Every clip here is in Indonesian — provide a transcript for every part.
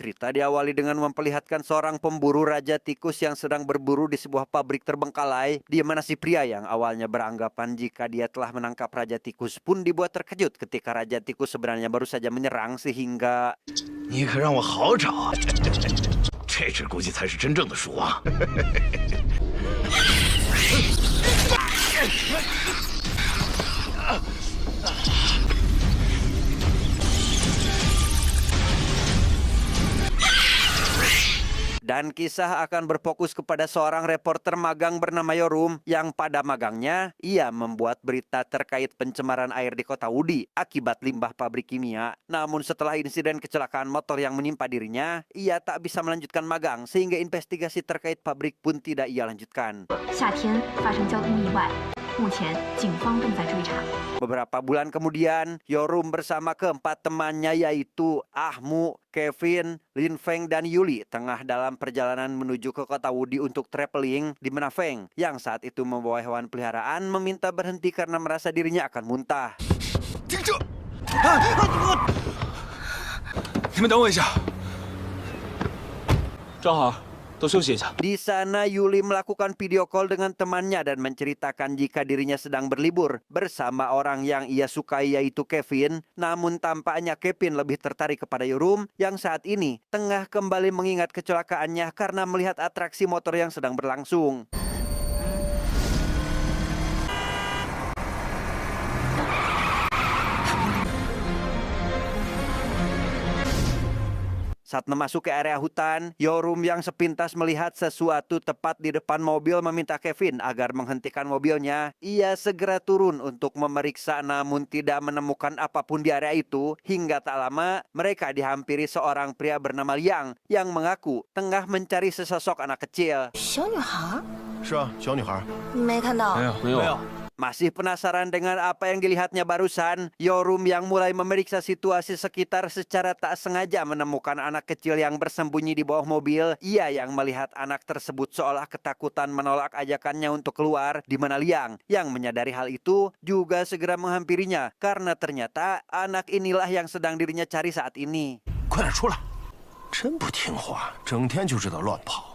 Cerita diawali dengan memperlihatkan seorang pemburu raja tikus yang sedang berburu di sebuah pabrik terbengkalai, di mana si pria yang awalnya beranggapan jika dia telah menangkap raja tikus pun dibuat terkejut ketika raja tikus sebenarnya baru saja menyerang sehingga 你可让我好找啊！这只估计才是真正的鼠王。Dan kisah akan berfokus kepada seorang reporter magang bernama Yorum yang pada magangnya ia membuat berita terkait pencemaran air di kota Wudi akibat limbah pabrik kimia. Namun setelah insiden kecelakaan motor yang menimpa dirinya, ia tak bisa melanjutkan magang sehingga investigasi terkait pabrik pun tidak ia lanjutkan. 夏天发生交通意外，目前警方正在追查。 Beberapa bulan kemudian, Yorum bersama keempat temannya yaitu Ahmu, Kevin, Lin Feng, dan Yuli tengah dalam perjalanan menuju ke kota Wudi untuk traveling di mana Feng yang saat itu membawa hewan peliharaan meminta berhenti karena merasa dirinya akan muntah. 停车！你们等我一下，正好多休息一下。 Di sana Yuli melakukan video call dengan temannya dan menceritakan jika dirinya sedang berlibur bersama orang yang ia sukai yaitu Kevin. Namun tampaknya Kevin lebih tertarik kepada Yorum yang saat ini tengah kembali mengingat kecelakaannya karena melihat atraksi motor yang sedang berlangsung. Saat memasuki area hutan, Yorum yang sepintas melihat sesuatu tepat di depan mobil meminta Kevin agar menghentikan mobilnya. Ia segera turun untuk memeriksa namun tidak menemukan apapun di area itu. Hingga tak lama, mereka dihampiri seorang pria bernama Liang yang mengaku tengah mencari sesosok anak kecil. 小女孩？是啊，小女孩。没看到。没有。 Masih penasaran dengan apa yang dilihatnya barusan, Yorum yang mulai memeriksa situasi sekitar secara tak sengaja menemukan anak kecil yang bersembunyi di bawah mobil. Ia yang melihat anak tersebut seolah ketakutan menolak ajakannya untuk keluar, di mana Liang yang menyadari hal itu juga segera menghampirinya karena ternyata anak inilah yang sedang dirinya cari saat ini. 快点出来！真不听话，整天就知道乱跑。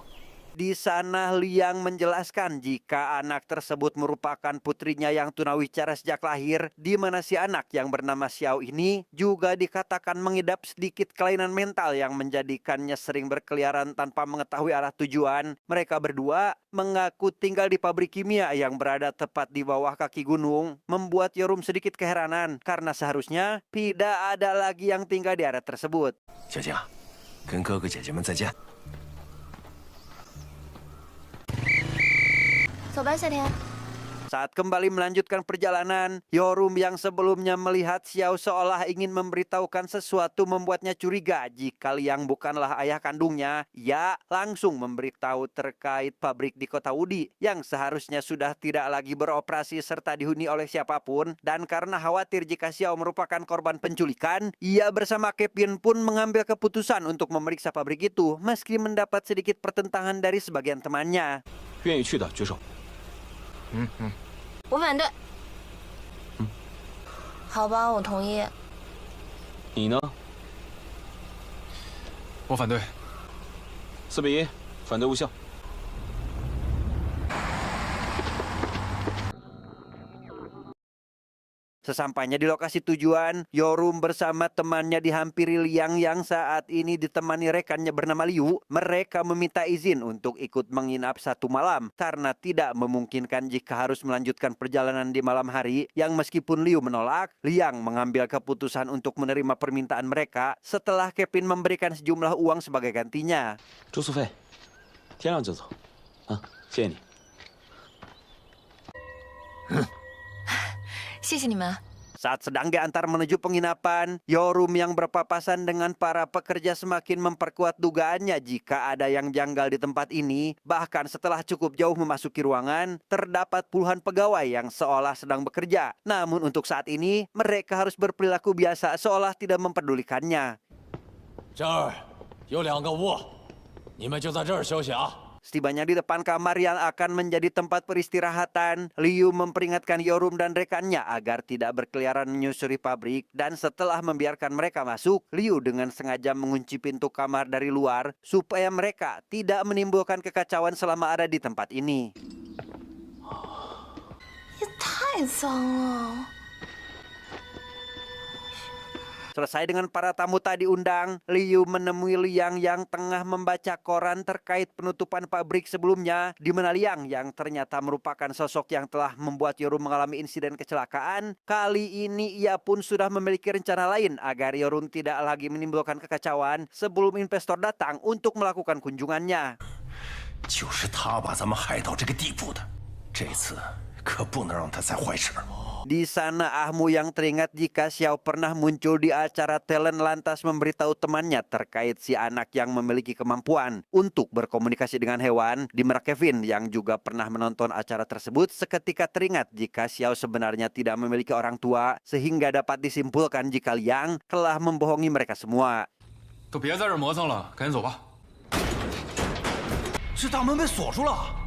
Di sana Liang menjelaskan jika anak tersebut merupakan putrinya yang tunawicara sejak lahir, di mana si anak yang bernama Xiao ini juga dikatakan mengidap sedikit kelainan mental yang menjadikannya sering berkeliaran tanpa mengetahui arah tujuan. Mereka berdua mengaku tinggal di pabrik kimia yang berada tepat di bawah kaki gunung, membuat Yorum sedikit keheranan karena seharusnya tidak ada lagi yang tinggal di area tersebut. 小静，跟哥哥姐姐们再见。 走吧，夏天。 Saat kembali melanjutkan perjalanan, Yorum yang sebelumnya melihat Xiao seolah ingin memberitahukan sesuatu membuatnya curiga jika Liang bukanlah ayah kandungnya. Ia langsung memberitahu terkait pabrik di kota Wudi yang seharusnya sudah tidak lagi beroperasi serta dihuni oleh siapapun. Dan karena khawatir jika Xiao merupakan korban penculikan, ia bersama Kevin pun mengambil keputusan untuk memeriksa pabrik itu meski mendapat sedikit pertentangan dari sebagian temannya. 愿意去的举手。 我反对。好吧，我同意。你呢？我反对。 4比1，反对无效。 Sesampainya di lokasi tujuan, Yorum bersama temannya dihampiri Liang yang saat ini ditemani rekannya bernama Liu. Mereka meminta izin untuk ikut menginap satu malam karena tidak memungkinkan jika harus melanjutkan perjalanan di malam hari. Yang meskipun Liu menolak, Liang mengambil keputusan untuk menerima permintaan mereka setelah Kevin memberikan sejumlah uang sebagai gantinya. 住宿费，天亮就走。啊，谢谢你。 谢谢你们。 Saat sedang diantar menuju penginapan, Yorum yang berpapasan dengan para pekerja semakin memperkuat dugaannya jika ada yang janggal di tempat ini. Bahkan setelah cukup jauh memasuki ruangan, terdapat puluhan pegawai yang seolah sedang bekerja. Namun untuk saat ini, mereka harus berperilaku biasa seolah tidak mempedulikannya. 这儿有2个屋，你们就在这儿休息啊。Setibanya di depan kamar yang akan menjadi tempat peristirahatan, Liu memperingatkan Yorum dan rekannya agar tidak berkeliaran menyusuri pabrik, dan setelah membiarkan mereka masuk, Liu dengan sengaja mengunci pintu kamar dari luar supaya mereka tidak menimbulkan kekacauan selama ada di tempat ini. 也太脏了。 Selesai dengan para tamu tak diundang, Liu menemui Liang yang tengah membaca koran terkait penutupan pabrik sebelumnya, di mana Liang yang ternyata merupakan sosok yang telah membuat Yorum mengalami insiden kecelakaan. Kali ini ia pun sudah memiliki rencana lain agar Yorum tidak lagi menimbulkan kekacauan sebelum investor datang untuk melakukan kunjungannya. 就是他把咱们害到这个地步的，这次可不能让他再坏事。 Di sana Ahmu yang teringat jika Xiao pernah muncul di acara talent lantas memberitahu temannya terkait si anak yang memiliki kemampuan untuk berkomunikasi dengan hewan. Di mana Kevin yang juga pernah menonton acara tersebut seketika teringat jika Xiao sebenarnya tidak memiliki orang tua, sehingga dapat disimpulkan jika Liang telah membohongi mereka semua. 都别在这儿磨蹭了，赶紧走吧。 这大门被锁住了。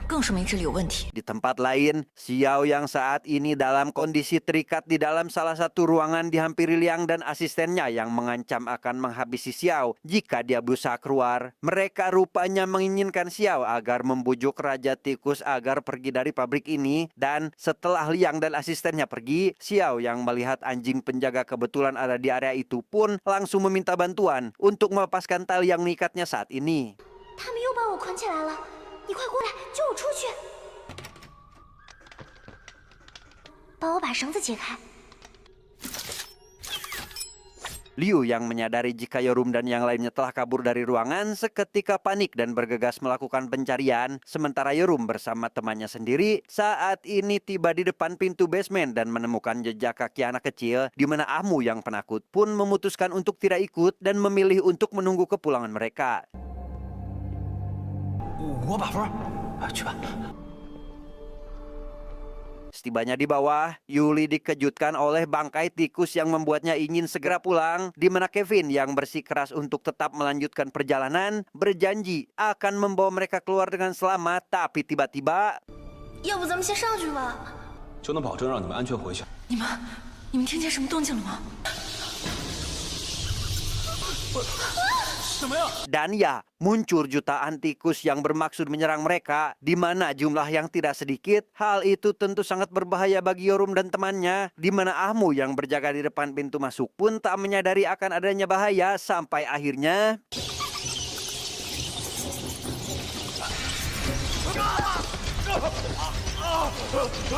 更说明这里有问题。 Di tempat lain, Xiao yang saat ini dalam kondisi terikat di dalam salah satu ruangan dihampiri Liang dan asistennya yang mengancam akan menghabisi Xiao jika dia berusaha keluar. Mereka rupanya menginginkan Xiao agar membujuk Raja Tikus agar pergi dari pabrik ini, dan setelah Liang dan asistennya pergi, Xiao yang melihat anjing penjaga kebetulan ada di area itu pun langsung meminta bantuan untuk melepaskan tali yang mengikatnya saat ini. 他们又把我捆起来了，你快过来救我出去！帮我把绳子解开。 Liu yang menyadari jika Yorum dan yang lainnya telah kabur dari ruangan seketika panik dan bergegas melakukan pencarian, sementara Yorum bersama temannya sendiri saat ini tiba di depan pintu basement dan menemukan jejak kaki anak kecil, di mana Ahmu yang penakut pun memutuskan untuk tidak ikut dan memilih untuk menunggu kepulangan mereka. 我把风，去吧。 Setibanya di bawah, Yuli dikejutkan oleh bangkai tikus yang membuatnya ingin segera pulang, di mana Kevin yang bersikeras untuk tetap melanjutkan perjalanan berjanji akan membawa mereka keluar dengan selamat, tapi tiba-tiba 要不咱们先上去吧？ 就能保证让你们安全回去。 你们听见什么动静了吗？ dan ya, muncul jutaan tikus yang bermaksud menyerang mereka, di mana jumlah yang tidak sedikit. Hal itu tentu sangat berbahaya bagi Yorum dan temannya, di mana Ahmu yang berjaga di depan pintu masuk pun tak menyadari akan adanya bahaya sampai akhirnya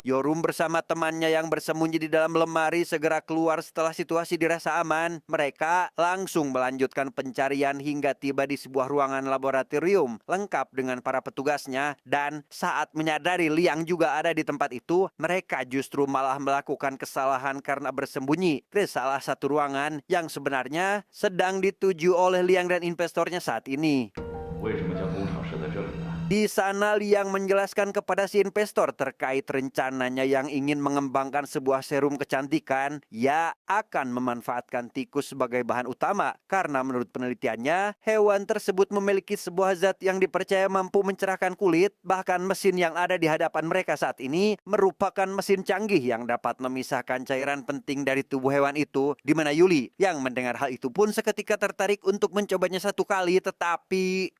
Yorum bersama temannya yang bersembunyi di dalam lemari segera keluar setelah situasi dirasa aman. Mereka langsung melanjutkan pencarian hingga tiba di sebuah ruangan laboratorium lengkap dengan para petugasnya. Dan saat menyadari Liang juga ada di tempat itu, mereka justru malah melakukan kesalahan karena bersembunyi ke salah satu ruangan yang sebenarnya sedang dituju oleh Liang dan investornya saat ini. 为什么将工厂设在这里呢？ Di sana Liang menjelaskan kepada si investor terkait rencananya yang ingin mengembangkan sebuah serum kecantikan. Ia akan memanfaatkan tikus sebagai bahan utama karena menurut penelitiannya, hewan tersebut memiliki sebuah zat yang dipercaya mampu mencerahkan kulit. Bahkan mesin yang ada di hadapan mereka saat ini merupakan mesin canggih yang dapat memisahkan cairan penting dari tubuh hewan itu. Di mana Yuli yang mendengar hal itu pun seketika tertarik untuk mencobanya satu kali, tetapi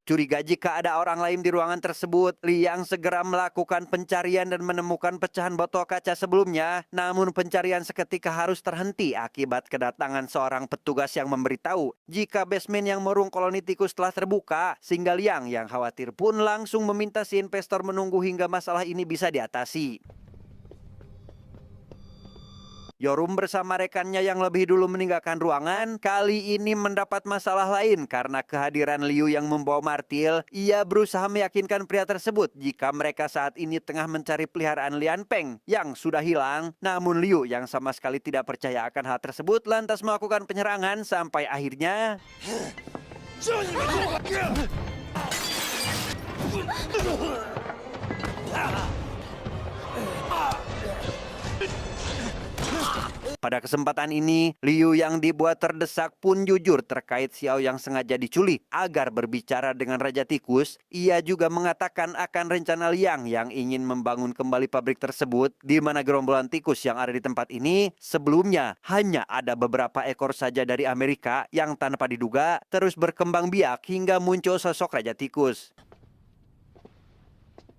curiga jika ada orang lain di ruangan tersebut, Liang segera melakukan pencarian dan menemukan pecahan botol kaca sebelumnya. Namun pencarian seketika harus terhenti akibat kedatangan seorang petugas yang memberitahu jika basement yang mengurung koloni tikus telah terbuka. Sehingga Liang yang khawatir pun langsung meminta si investor menunggu hingga masalah ini bisa diatasi. Yorum bersama rekannya yang lebih dulu meninggalkan ruangan kali ini mendapat masalah lain karena kehadiran Liu yang membawa martil. Ia berusaha meyakinkan pria tersebut jika mereka saat ini tengah mencari peliharaan Lian Peng yang sudah hilang. Namun Liu yang sama sekali tidak percaya akan hal tersebut lantas melakukan penyerangan sampai akhirnya Pada kesempatan ini, Liu yang dibuat terdesak pun jujur terkait Xiao yang sengaja diculik agar berbicara dengan Raja Tikus. Ia juga mengatakan akan rencana Liang yang ingin membangun kembali pabrik tersebut, di mana gerombolan tikus yang ada di tempat ini sebelumnya hanya ada beberapa ekor saja dari Amerika yang tanpa diduga terus berkembang biak hingga muncul sosok Raja Tikus.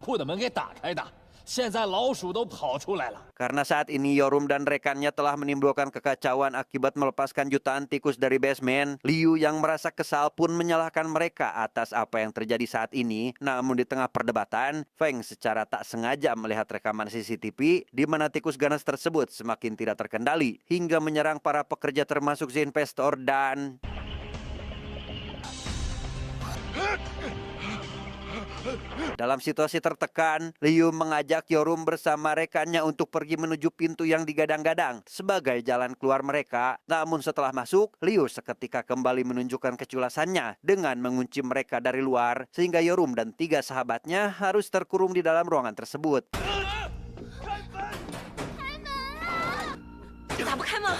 铺的门给打开的，现在老鼠都跑出来了。 Karena saat ini Yorum dan rekannya telah menimbulkan kekacauan akibat melepaskan jutaan tikus dari basement, Liu yang merasa kesal pun menyalahkan mereka atas apa yang terjadi saat ini. Namun di tengah perdebatan, Feng secara tak sengaja melihat rekaman CCTV di mana tikus ganas tersebut semakin tidak terkendali hingga menyerang para pekerja termasuk si investor dan... Dalam situasi tertekan, Liu mengajak Yorum bersama rekannya untuk pergi menuju pintu yang digadang-gadang sebagai jalan keluar mereka. Namun setelah masuk, Liu seketika kembali menunjukkan keculasannya dengan mengunci mereka dari luar sehingga Yorum dan 3 sahabatnya harus terkurung di dalam ruangan tersebut. 打不开吗？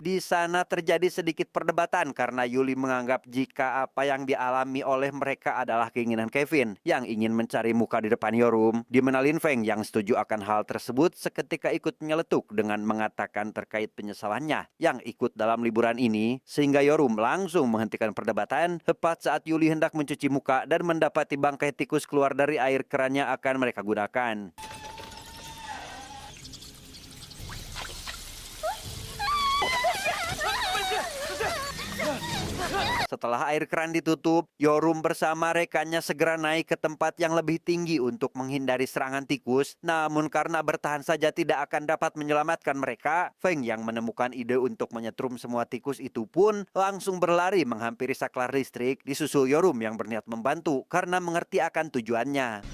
Di sana terjadi sedikit perdebatan karena Yuli menganggap jika apa yang dialami oleh mereka adalah keinginan Kevin yang ingin mencari muka di depan Yorum, di mana Lin Feng yang setuju akan hal tersebut seketika ikut menyeletuk dengan mengatakan terkait penyesalannya yang ikut dalam liburan ini, sehingga Yorum langsung menghentikan perdebatan tepat saat Yuli hendak mencuci muka dan mendapati bangkai tikus keluar dari air keran yang akan mereka gunakan. Setelah air keran ditutup, Yorum bersama rekannya segera naik ke tempat yang lebih tinggi untuk menghindari serangan tikus. Namun karena bertahan saja tidak akan dapat menyelamatkan mereka, Feng yang menemukan ide untuk menyetrum semua tikus itu pun langsung berlari menghampiri saklar listrik, disusul Yorum yang berniat membantu karena mengerti akan tujuannya.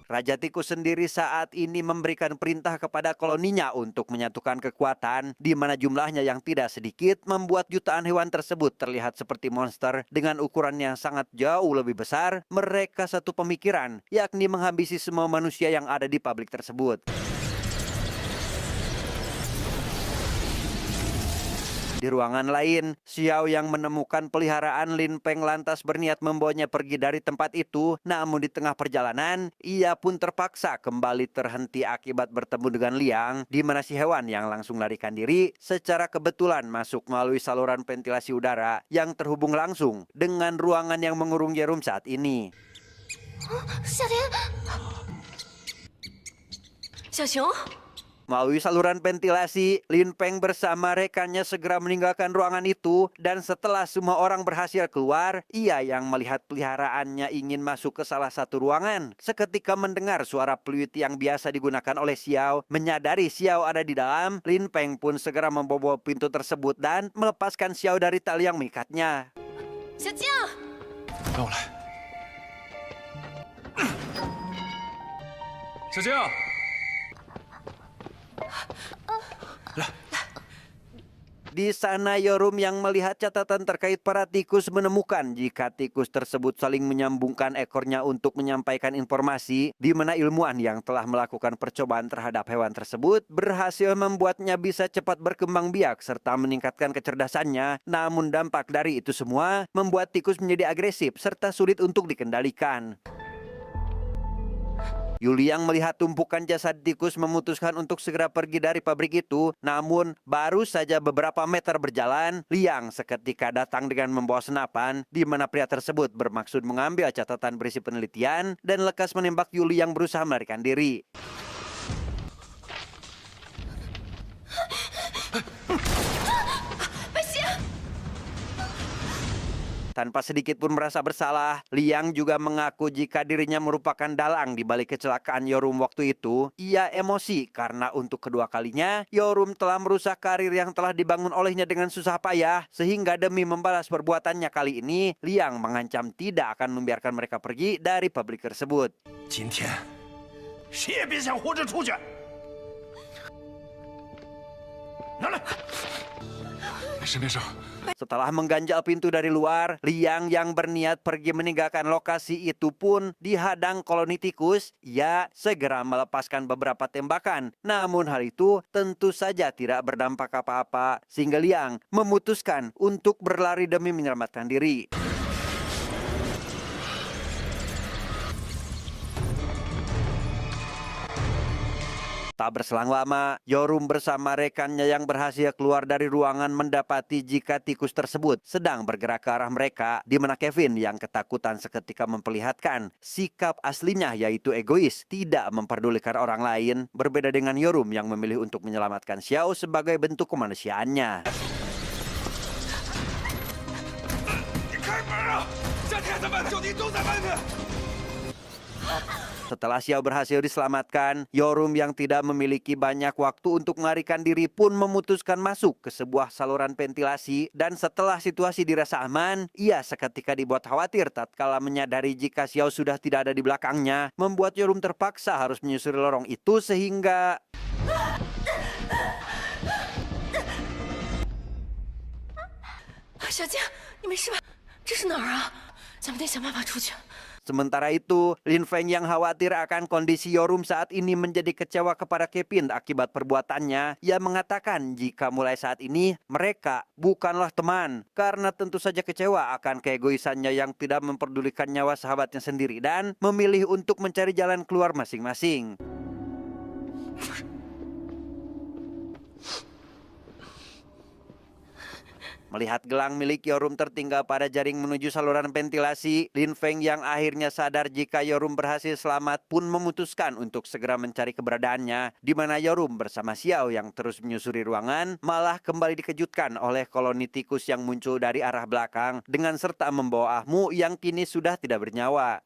Raja Tikus sendiri saat ini memberikan perintah kepada koloninya untuk menyatukan kekuatan, di mana jumlahnya yang tidak sedikit membuat jutaan hewan tersebut terlihat seperti monster dengan ukuran yang sangat jauh lebih besar. Mereka satu pemikiran, yakni menghabisi semua manusia yang ada di pabrik tersebut. Di ruangan lain, Xiao yang menemukan peliharaan Lin Peng lantas berniat membawanya pergi dari tempat itu. Namun di tengah perjalanan, ia pun terpaksa kembali terhenti akibat bertemu dengan Liang, di mana si hewan yang langsung larikan diri secara kebetulan masuk melalui saluran ventilasi udara yang terhubung langsung dengan ruangan yang mengurung Yorum saat ini. 小田，小熊。 Melalui saluran ventilasi, Lin Peng bersama rekannya segera meninggalkan ruangan itu dan setelah semua orang berhasil keluar, ia yang melihat peliharaannya ingin masuk ke salah satu ruangan. Seketika mendengar suara peluit yang biasa digunakan oleh Xiao, menyadari Xiao ada di dalam, Lin Peng pun segera membobol pintu tersebut dan melepaskan Xiao dari tali yang mengikatnya. 小静，跟我来。小静，Di sana Yorum yang melihat catatan terkait para tikus menemukan jika tikus tersebut saling menyambungkan ekornya untuk menyampaikan informasi, di mana ilmuwan yang telah melakukan percobaan terhadap hewan tersebut berhasil membuatnya bisa cepat berkembang biak serta meningkatkan kecerdasannya. Namun dampak dari itu semua membuat tikus menjadi agresif serta sulit untuk dikendalikan. Yuli yang melihat tumpukan jasad tikus memutuskan untuk segera pergi dari pabrik itu. Namun baru saja beberapa meter berjalan, Liang seketika datang dengan membawa senapan, di mana pria tersebut bermaksud mengambil catatan berisi penelitian dan lekas menembak Yuli yang berusaha melarikan diri. Tanpa sedikit pun merasa bersalah, Liang juga mengaku jika dirinya merupakan dalang di balik kecelakaan Yorum waktu itu. Ia emosi karena untuk kedua kalinya, Yorum telah merusak karir yang telah dibangun olehnya dengan susah payah. Sehingga demi membalas perbuatannya kali ini, Liang mengancam tidak akan membiarkan mereka pergi dari pabrik tersebut. 今天谁也别想活着出去！拿来！没事。 Setelah mengganjal pintu dari luar, Liang yang berniat pergi meninggalkan lokasi itu pun dihadang koloni tikus. Ia segera melepaskan beberapa tembakan. Namun hal itu tentu saja tidak berdampak apa-apa, sehingga Liang memutuskan untuk berlari demi menyelamatkan diri. Tak berselang lama, Yorum bersama rekannya yang berhasil keluar dari ruangan mendapati jika tikus tersebut sedang bergerak ke arah mereka, di mana Kevin yang ketakutan seketika memperlihatkan sikap aslinya yaitu egois, tidak memperdulikan orang lain, berbeda dengan Yorum yang memilih untuk menyelamatkan Xiao sebagai bentuk kemanusiaannya. Setelah Xiao berhasil diselamatkan, Yorum yang tidak memiliki banyak waktu untuk melarikan diri pun memutuskan masuk ke sebuah saluran ventilasi, dan setelah situasi dirasa aman, ia seketika dibuat khawatir tatkala menyadari jika Xiao sudah tidak ada di belakangnya, membuat Yorum terpaksa harus menyusuri lorong itu sehingga... 小静，你没事吧？这是哪儿啊？咱们得想办法出去。 Sementara itu, Lin Feng yang khawatir akan kondisi Yorum saat ini menjadi kecewa kepada Kevin akibat perbuatannya. Ia mengatakan jika mulai saat ini mereka bukanlah teman, karena tentu saja kecewa akan keegoisannya yang tidak memperdulikan nyawa sahabatnya sendiri dan memilih untuk mencari jalan keluar masing-masing. Melihat gelang milik Yorum tertinggal pada jaring menuju saluran ventilasi, Lin Feng yang akhirnya sadar jika Yorum berhasil selamat pun memutuskan untuk segera mencari keberadaannya, di mana Yorum bersama Xiao yang terus menyusuri ruangan malah kembali dikejutkan oleh koloni tikus yang muncul dari arah belakang dengan serta membawa Ahmu yang kini sudah tidak bernyawa.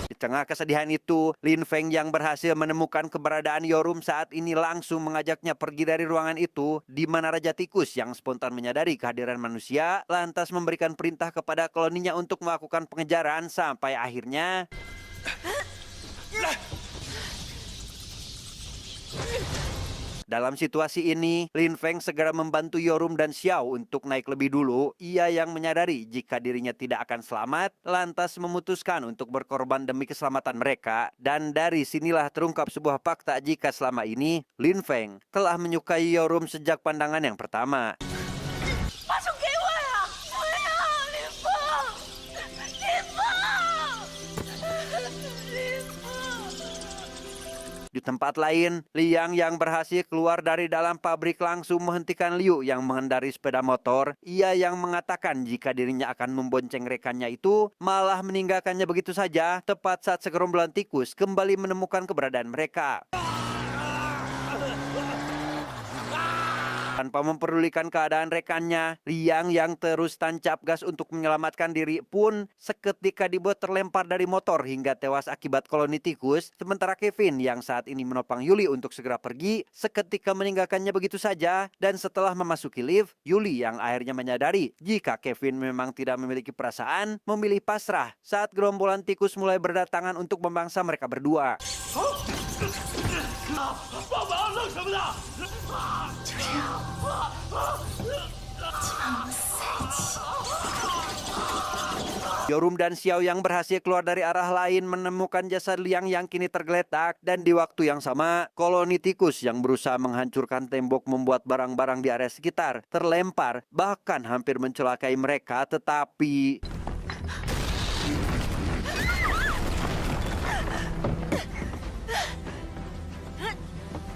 Di tengah kesedihan itu, Lin Feng yang berhasil menemukan keberadaan Yorum saat ini langsung mengajaknya pergi dari ruangan itu, di mana Raja Tikus yang spontan menyadari kehadiran manusia, lantas memberikan perintah kepada koloninya untuk melakukan pengejaran sampai akhirnya... Dalam situasi ini, Lin Feng segera membantu Yorum dan Xiao untuk naik lebih dulu. Ia yang menyadari jika dirinya tidak akan selamat, lantas memutuskan untuk berkorban demi keselamatan mereka. Dan dari sinilah terungkap sebuah fakta jika selama ini, Lin Feng telah menyukai Yorum sejak pandangan yang pertama. Di tempat lain, Liang yang berhasil keluar dari dalam pabrik langsung menghentikan Liu yang mengendarai sepeda motor. Ia yang mengatakan jika dirinya akan membonceng rekannya itu, malah meninggalkannya begitu saja tepat saat segerombolan tikus kembali menemukan keberadaan mereka. Tanpa memperdulikan keadaan rekannya, Liang yang terus tancap gas untuk menyelamatkan diri pun seketika dibuat terlempar dari motor hingga tewas akibat koloni tikus. Sementara Kevin yang saat ini menopang Yuli untuk segera pergi, seketika meninggalkannya begitu saja. Dan setelah memasuki lift, Yuli yang akhirnya menyadari jika Kevin memang tidak memiliki perasaan, memilih pasrah saat gerombolan tikus mulai berdatangan untuk memangsa mereka berdua. Yorum dan Xiao yang berhasil keluar dari arah lain menemukan jasad Liang yang kini tergeletak, dan di waktu yang sama, koloni tikus yang berusaha menghancurkan tembok membuat barang-barang di area sekitar terlempar, bahkan hampir mencelakai mereka, tetapi...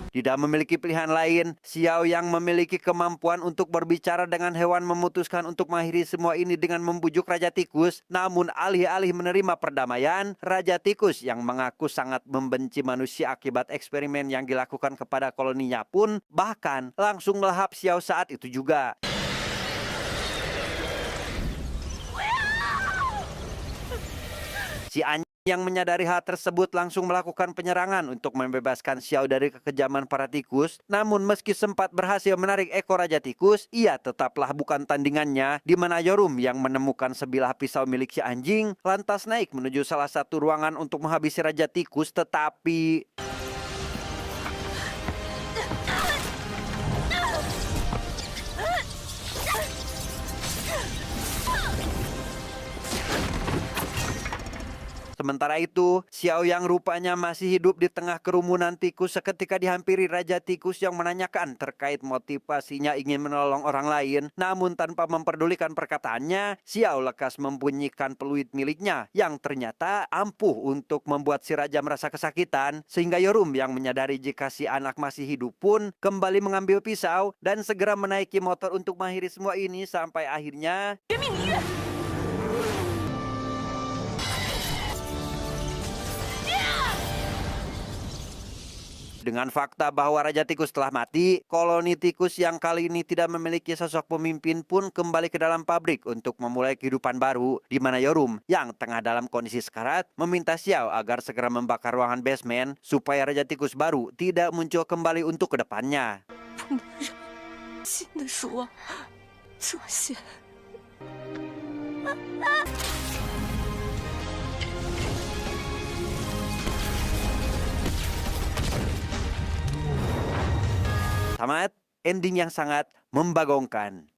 Tidak memiliki pilihan lain, Xiao yang memiliki kemampuan untuk berbicara dengan hewan memutuskan untuk mengakhiri semua ini dengan membujuk Raja Tikus. Namun alih-alih menerima perdamaian, Raja Tikus yang mengaku sangat membenci manusia akibat eksperimen yang dilakukan kepada koloninya pun bahkan langsung melahap Xiao saat itu juga. Si yang menyadari hal tersebut langsung melakukan penyerangan untuk membebaskan Xiao dari kekejaman para tikus. Namun meski sempat berhasil menarik ekor Raja Tikus, ia tetaplah bukan tandingannya, di mana Yorum yang menemukan sebilah pisau milik si anjing lantas naik menuju salah satu ruangan untuk menghabisi Raja Tikus, tetapi sementara itu, Xiao yang rupanya masih hidup di tengah kerumunan tikus seketika dihampiri Raja Tikus yang menanyakan terkait motivasinya ingin menolong orang lain. Namun tanpa memperdulikan perkataannya, Xiao lekas membunyikan peluit miliknya yang ternyata ampuh untuk membuat si Raja merasa kesakitan. Sehingga Yorum yang menyadari jika si anak masih hidup pun kembali mengambil pisau dan segera menaiki motor untuk mengakhiri semua ini sampai akhirnya dengan fakta bahwa Raja Tikus telah mati, koloni tikus yang kali ini tidak memiliki sosok pemimpin pun kembali ke dalam pabrik untuk memulai kehidupan baru, di mana Yorum yang tengah dalam kondisi sekarat meminta Xiao agar segera membakar ruangan basement supaya Raja Tikus baru tidak muncul kembali untuk kedepannya. 新的蜀王出现。 Tamat, ending yang sangat membagongkan.